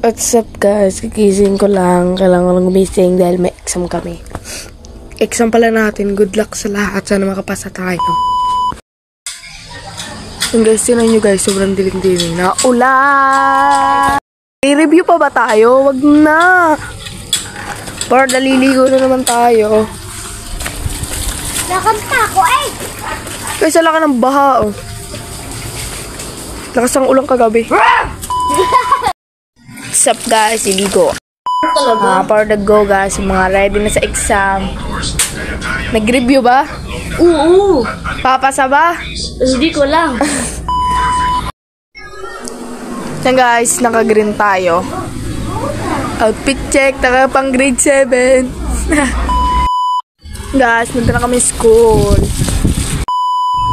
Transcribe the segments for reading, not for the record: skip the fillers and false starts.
What's up guys? Kikising ko lang. Kailangan ko lang gumising dahil may exam kami. Exam pala natin. Good luck sa lahat. Sana makapasa tayo. Yung guys, tinan nyo guys. Sobrang dilim-dilim na ulan. I-review pa ba tayo? Wag na. Para naliligo na naman tayo. Nakanta ako eh. Kaysa laka ng baha oh. Lakas ang ulang kagabi. What's up guys? Iligo. For the go guys. Yung mga ready na sa exam. Nag-review ba? Oo. Papasa ba? Hindi ko lang. Yan guys, naka-green tayo. Outfit check, taka pang grade 7. Guys, punta na kami school.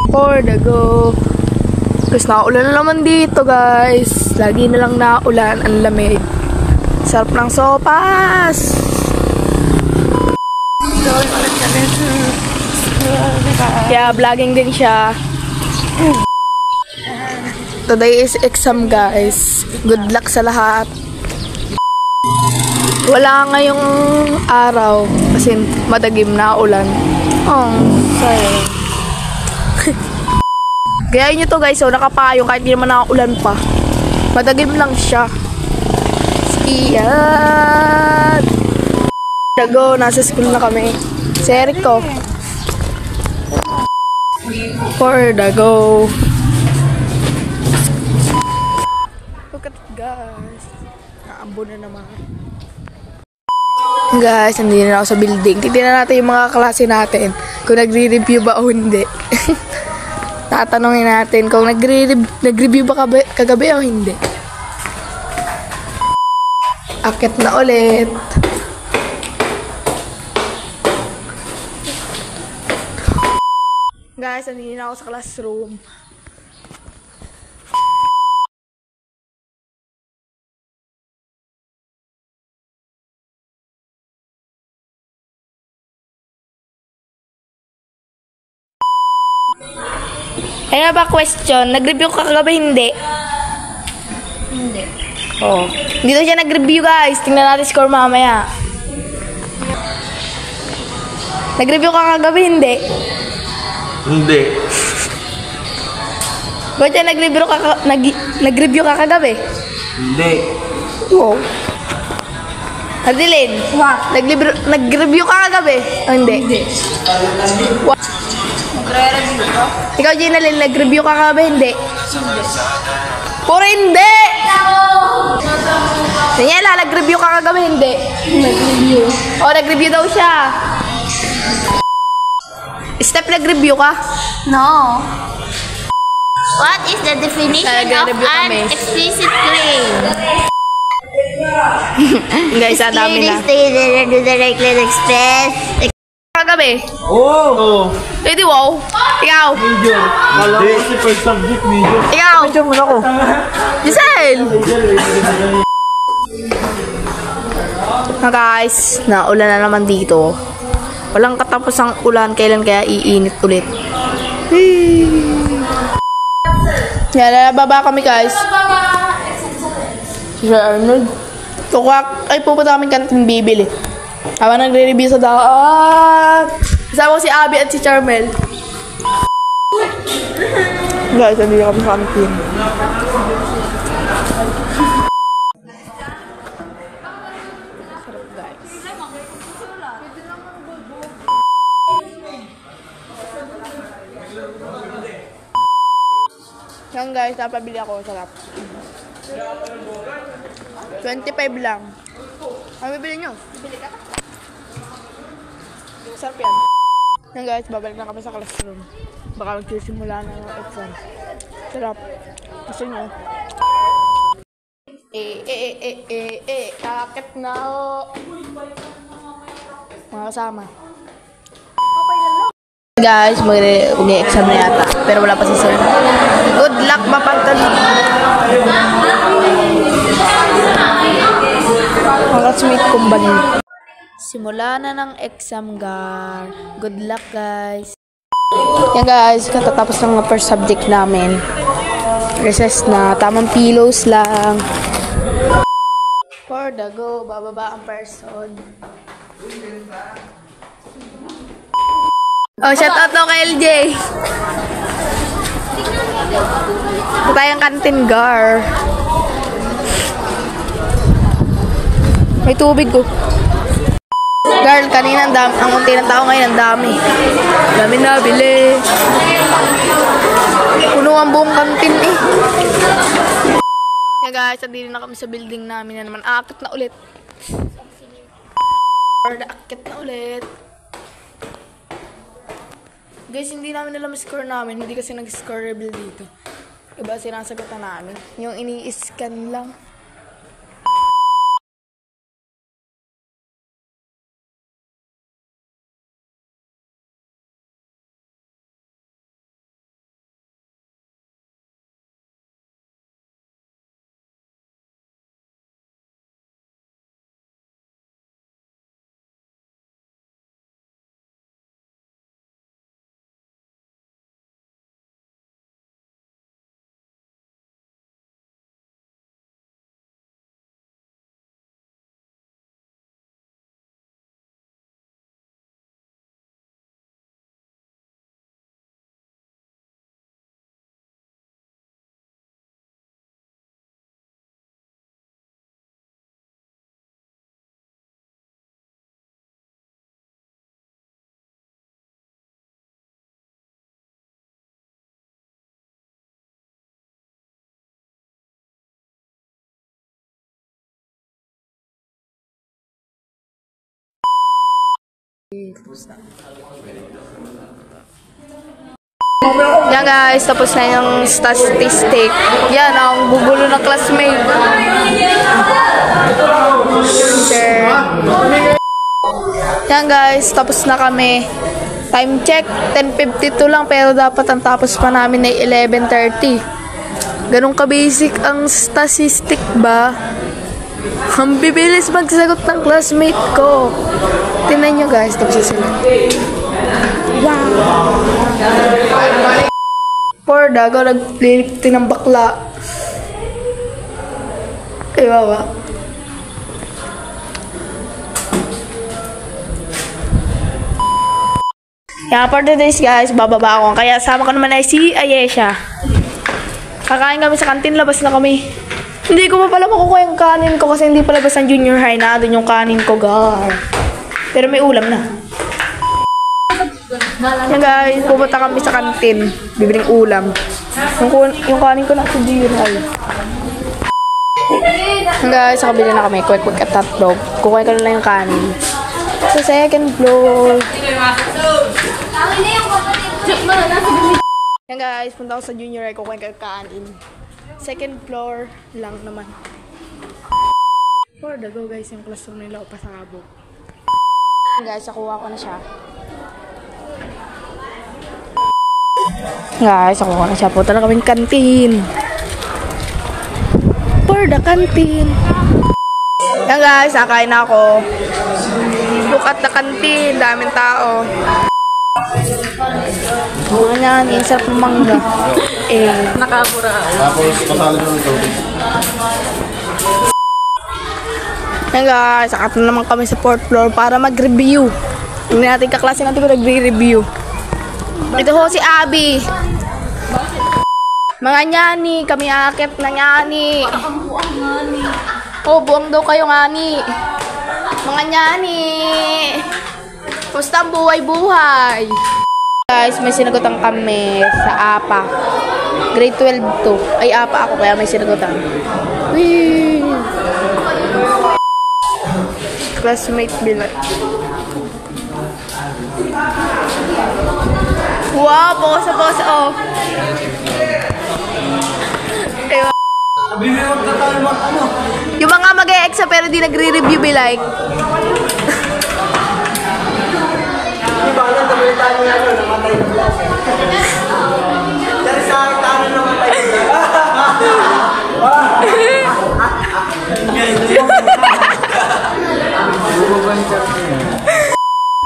For the go. Tapos nakaulan na naman dito guys. Lagi na lang naulan, ang lamig. Sarap ng sopas. Kaya vlogging din siya. Today is exam guys. Good luck sa lahat. Wala ngayong araw kasi madagim na ulan. Oh, sayang. Gaya nyo to guys, so nakapayong kahit di naman nakaulan pa. Madagim lang siya. Iyan. Dago, nasa school na kami. Si Eric ko. For the go. Look at it guys. Naambo na naman. Guys, nandito na ako sa building. Titignan natin yung mga klase natin. Kung nagre-review ba o hindi. Tatanungin natin kung nag-review ba kagabi o hindi. Akit na ulit. Guys, nandito na ako sa classroom. Ano ba question? Nag-review ka kagabi, hindi? Hindi. Oo. Dito siya nag-review guys. Tingnan natin score mamaya. Nag-review ka kagabi, hindi? Hindi. Ba't siya nag-review ka kagabi? Hindi. Oo. Adilin, nag-review ka kagabi? O hindi? Hindi. Magre-review ka? Ikaw, Ginalyn, nag-review ka kagabi, hindi? Puro hindi! Daniela, nag-review ka kagabi, hindi? Nag-review. O, nag-review daw siya. Step, nag-review ka? No. What is the definition of Nag-review kami. an explicit claim? Guys, ang dami na. Stated to directly express. Kagabi? Oo! Pwede, wow. Ikaw? Major. Kala ko si first subject major. Ikaw? Major muna ko. Giselle! Guys, naulan na naman dito. Walang katapos ang ulan, kailan kaya iinit ulit. Yan, nababa kami guys. Sir Arnold. Ay, pupunta kami kantin bibili. Habang nagre-review sa daan. Kasama ko si Abby at si Charmel. Guys, nandito kami sa kantin. Sarap guys. Yan guys, napabili ako. Sarap. 25 lang. Ano bibili nyo? Bibili ka? Sarap yan. Yan guys, babalik na kami sa classroom. Baka magsisimula na ng exam. Sarap. Gusto nyo? Akit na ako. Mga kasama. Guys, mag-exam na yata. Pero wala pa si sir. Good luck, mapagtali. Mga sweet kumbani. Simula na ng exam, guys. Good luck, guys. Yan guys, katatapos ng first subject namin. Recess na. Tamang pillows lang. For the go, bababa ang person. Oh, shout out to kay LJ. Ito tayong kantin, gar. May tubig ko. Girl, kanina ang unti ng tao ngayon, ang dami. Dami na bili. Puno ang buong kantin eh. Yeah guys, nandito na kami sa building namin na naman. Aakit na ulit. Aakit na ulit. Guys, hindi namin alam score namin. Hindi kasi nag-score reveal dito. Iba sinasagot na namin. Yung ini-scan lang. Yan guys, tapos na yung statistic. Yan, ang gugulo ng classmate. Sure. Yan guys, tapos na kami. Time check, 10:52 lang, pero dapat ang tapos pa namin ay 11:30. Ganun ka-basic ang statistic ba? Ang bibilis magsagot ng classmate ko. Tingnan nyo guys, tapos sila. Wow! Poor dago, nag-flip ng bakla. Ay, wawa. Yeah, for today's guys, bababa ako. Kaya sama ko naman ay si Ayesha. Kakain kami sa kantin, labas na kami. Hindi ko pa pala makukuha yung kanin ko kasi hindi pa labas ang junior high na. Doon yung kanin ko, gar. Pero may ulam na. Yan guys, pupunta kami sa kantin. Bibiling ulam. Yung kanin ko na sa junior high. Yan guys, nakabili na kami. Quick at tatlog. Kukuha ko na lang yung kanin. Sa second floor. Yan guys, punta ako sa junior high. Kukuha ko yung kanin. Second floor lang naman. For the go guys, yung classroom nila o pasabog. Guys, nakuha ko na siya. Guys, nakuha na siya. Punta na kaming kantin. For the canteen. Yan guys, nakain na ako. Look at the canteen. Daming tao. Yan, yung sarap ng mangga. Nakapura. Tapos, pasali mo ito. Yan guys, sakat na naman kami sa 4th floor para mag-review. Hindi natin kaklase natin kung nag-review. Ito ho si Abby. Mga nyani, kami akit na nyani. Oh, buwang daw kayo ngani. Mga nyani. Kumusta ang buhay-buhay? Guys, may sinagutan kami sa APA. Grade 12 to. Ay, APA ako kaya may sinagutan. Whee! Classmate bilang. Wow, posa-posa oh. Yung mga mag-e-exa pero di nagre-review be like.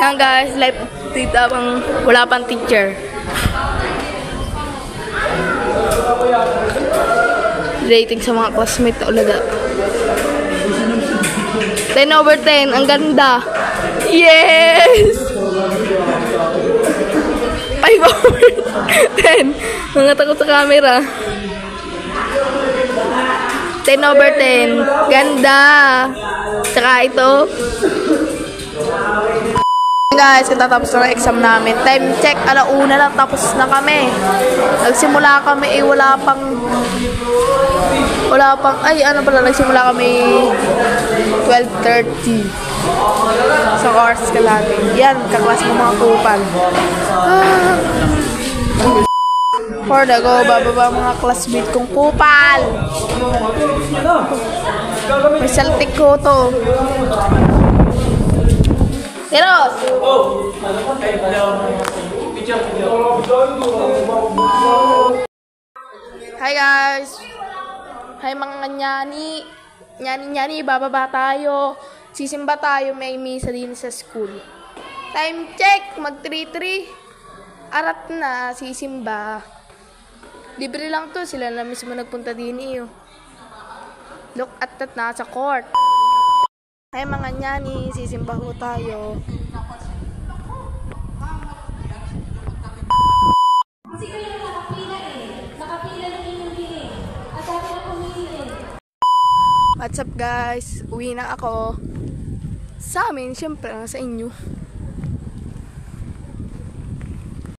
Yan guys, live update habang wala pang teacher. Rating sa mga classmate ulaga. 10/10. Ang ganda. Yes! 5/10. Mga takot sa camera. 10/10. Ganda. Tsaka ito. Guys, katatapos na ng exam namin. Time check, 1:00 lang, tapos na kami. Nagsimula kami, wala pang, nagsimula kami 12:30. Isang oras ka lang. Yan, kaklas ng mga kupal. For the go, bababa mga classmate kong kupal. May saltik ko to. Eros! Hi guys! Hi mga nyani! Nyani, bababa tayo. Sisimba tayo, may misa din sa school. Time check! Mag 3:03. Arat na, sisimba. Libre lang to, sila na mismo nagpunta din iyo. Look at that, nasa court. Ay mga nyani, sisimba ho tayo. What's up guys? Uwi na ako. Sa amin, syempre, sa inyo.